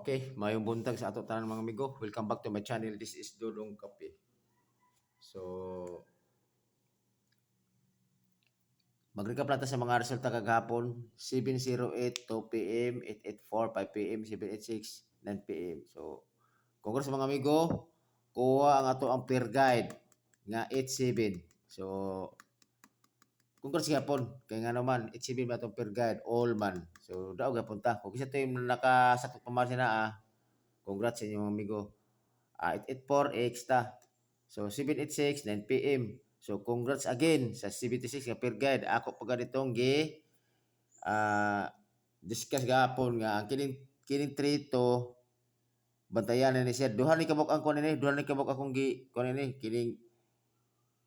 Okay, mayong buntag sa ato tanan mga amigo. Welcome back to my channel. This is Dodong Kape. So, mag-recap natin sa mga resulta kagahapon. 7:08, 2 p.m., 8:84, 5 p.m., 7:86, 9 p.m. So, congrats mga amigo. Kuha ang ato ang peer guide nga 87. So, congrats gapon. Kaya nga naman, 87 ba itong peer guide, all man. So, daog gapon ta. Kung isa ito yung nakasakot pamarsin na congrats sa inyo mga amigo. 884 extra. So 786 9 PM. So congrats again sa 76 nga peer guide. Ako pa ganitong discuss gapon nga ang kining trito bantayan ni siya. Duha ni kabok ang kuno ni, duha ni kabok akong kuno ni kining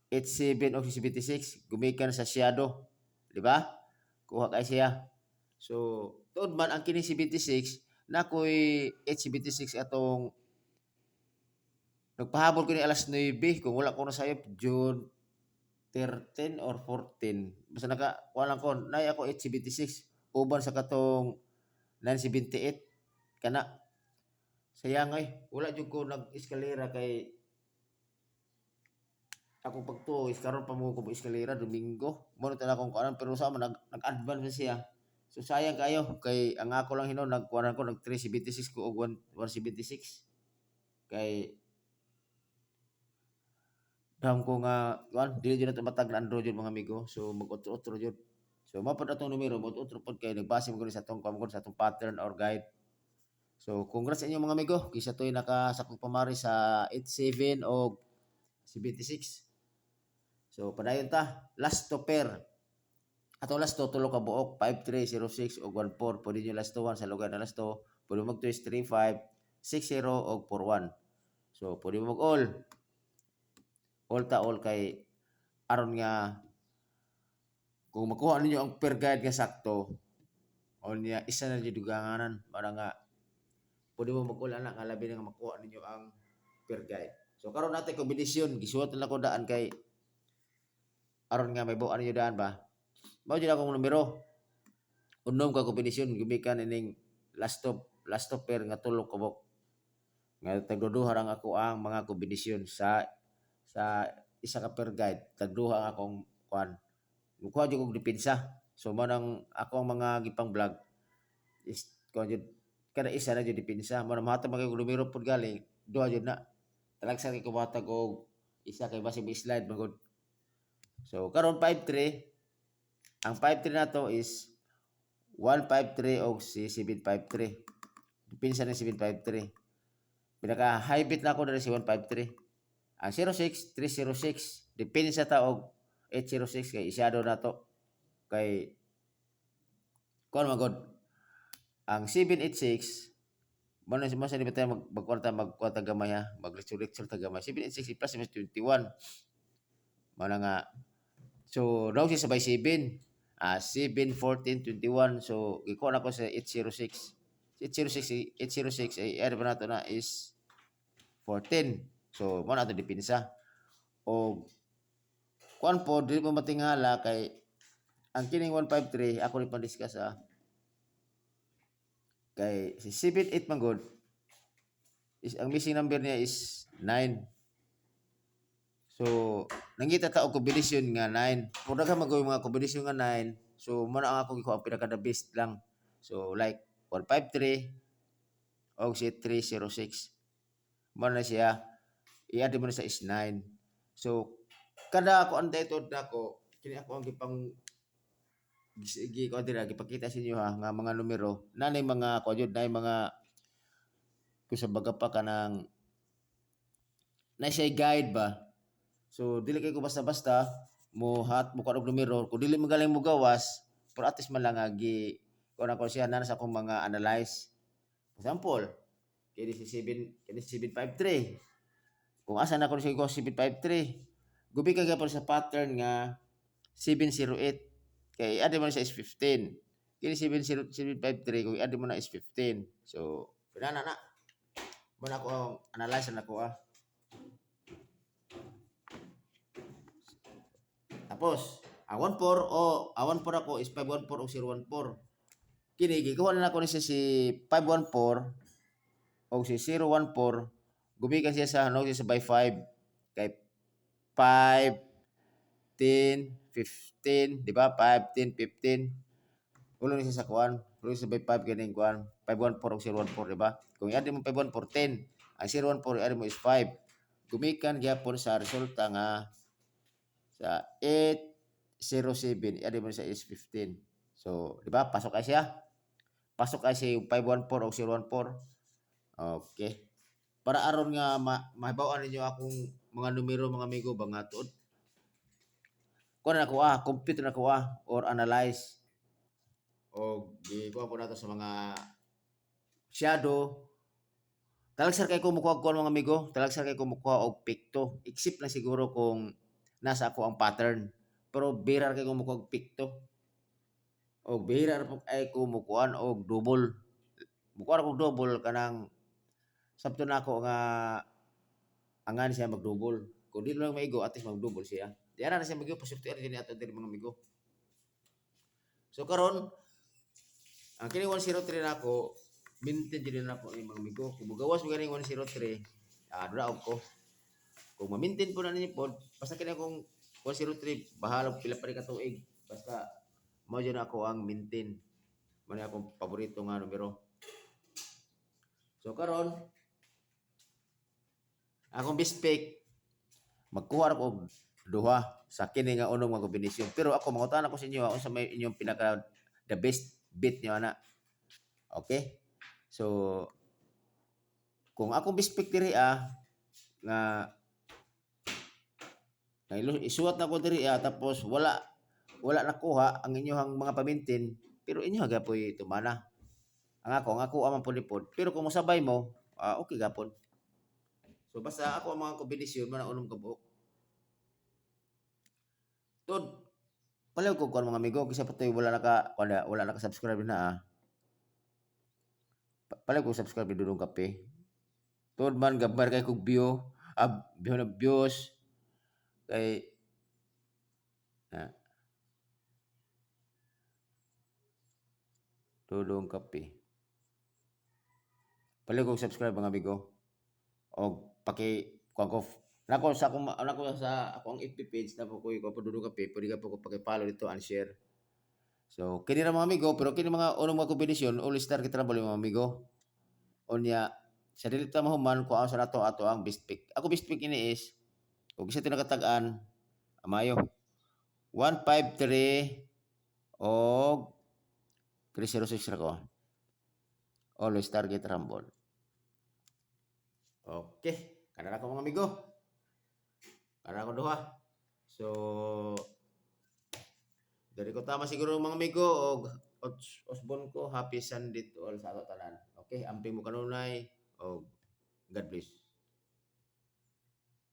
87 o 76 gumikan sa Shadow, di ba? Kuha kay siya. So tuod man ang kining 76 na ko'y 876 atong nagpahabol ko ni alas 9 kung wala ko na sayop June 13 or 14. Basta kuha lang ko, nay ako 876 uban sa katong 978 kana. Sayang wala jud ko nag-eskalera kay ako pagtuo karon pa mo ko eskalera Domingo. Mo na akong kuan pero sa man nag-advance siya. So sayang kayo kay ang ako lang hinon nagkuan ko nag 376 ko og 176 kay dam ko nga kuan dili jud nato matag na Android mga amigo. So mag-otro jud. So mapod atong numero mag-otro pod kay nagbase mo sa atong sa atong pattern or guide. So congrats sa inyo mga amigo. Kisa to'y nakasakop pamari sa 87 o 76. So padayon ta. Last to pair. Ato last to tulo ka buok 5306 o 14. Pwede nyo last to 1 sa lugar na last to. Pwede mo mag-twist 35 60 o 41. So pwede mo mag-all. All ta all kay aron nga kung makuha ninyo ang per guide nga sakto o niya isa na di duganganan para nga pwede mo mag-all anak nga labi nga makuha ninyo ang per guide. So karon natin kombinasyon gisuot na ko daan kay aron nga may buan ninyo daan ba. Mao jud akong numero. Unom ka kombinasyon gumikan ining last top pair nga tulo kabok. Nga tagduduha ang ako ang mga kombinasyon sa isa ka per guide tagduha ang akong kuan kuha jud kog depensa. So mo nang ako ang mga gipang vlog is kuha jud kada isa na jud depensa mo na mahatag magay numero pud galing duha jud na talagsa kay kumatag og isa kay base slide magod. So karon 53 ang 53 nato is 153 og si 753 depensa ng 753 pinaka high bit na ako diri si 153. Ang 06 306 depensa ta og 806 kay shadow na to kay kuan magod ang 786 mo na sa di tayo magkwarta gamay ha mag-lecture ta gamay 786 plus 21 mo na nga so daw siya sabay 7 7 14 21 so ikuha na ko sa 806 ay ano ba nato na is 14 so mo na ito depensa o kuan po dili mo matingala kay ang kining 153 ako ni pandiscuss kay si 78 man god is ang missing number niya is 9. So nangita ta og kombinasyon nga 9. Kung daghan magoy mga kombinasyon nga 9, so mo na ako gikuha ang pinaka the best lang. So like 153 og si 306. Mo na siya i-add mo na sa is 9. So kada ako ang daytod nako kini ako ang gipang sige ko dira gipakita sa inyo ha nga mga numero nanay mga ko jud nay mga kusabaga pa kanang na siya guide ba. So dili kay ko basta-basta mo kuha og numero kung dili magaling mo gawas pero at least man lang gi kuha ko siya na sa akong mga analyze. For example, kini si 753. Kung asa na ko siya ko 753, gubi ka gyapon sa pattern nga 708 kay add mo na sa is 15. Kini 753 kung add mo na is 15. So pinana na mo na ko analyze na ko Tapos, ang 14 ako is 514 o 014. Kini gikuha na ako ni si 514 o si 014 gumikan siya sa ano siya sa by 5 kay 5 10 15 di ba 5 10 15 ulo ni siya sa kuan ulo siya by 5 ganing kuan 514 o 014 di ba kung i-add mo 514 10 ang 014 i-add mo is 5 gumikan gyapon sa resulta nga sa 807 i-add mo sa is 15 so di ba pasok kay siya pasok kay si 514 o 014 okay para aron nga mahibaw-an ninyo akong mga numero mga amigo ba nga tuod kuha na ko compute na ko or analyze o gikuha po nato sa mga shadow talagsar kay kumukuha ko mga amigo talagsar kay kumukuha og picto except na siguro kung nasa ako ang pattern pero birar kay kumukuha og picto o birar po ay kumukuha og double mukuha og double kanang sabto na ako nga angan siya mag-double kung di lang maigo at least mag-double siya di ana na siya mag-double pasulti ani ato diri mga amigo so karon ang kini 103 na ako maintain din na ako ni mga amigo kung magawas mo ganing 103 dura ko kung ma-maintain po na ninyo pod basta kini akong 103 bahala pila pa rin ka tuig basta mao na ako ang maintain mo na akong paborito nga numero so karon akong bispek magkuha ra og duha sa kini nga unong mga kombinasyon pero ako mangutan ako sa inyo ako sa may inyong pinaka the best bet niyo ana okay so kung akong bispek diri nga isuwat na ko diri tapos wala nakuha ang inyong mga pamintin pero inyo gapoy tumana ang ako amang pulipod pero kung mosabay mo okay gapon so basta ako ang mga kombinasyon man ang unong kabuok tod wala ko kon mga amigo kasi patoy wala naka subscribe na pala ko subscribe ni Dudong Kape tod man gambar kay kog view na views kay Dudong Kape pala ko subscribe mga amigo og paki kuan ko nako sa akong FB page na po ko Dudong Kape pwede ka po ko paki-follow dito and share so kini ra mga amigo pero kini mga unong mga kombinasyon all star kita mga amigo unya sa dili ta mahuman ko sa nato ato ang best pick ako best pick ini is kung isa tinakatag-an amayo 153 og 306 ra ko always target rumble okay kana ko mga amigo kana ko duha so dari ko tama siguro mga amigo og Osbon ko happy Sunday to all sa ato tanan okay amping mo kanunay og God bless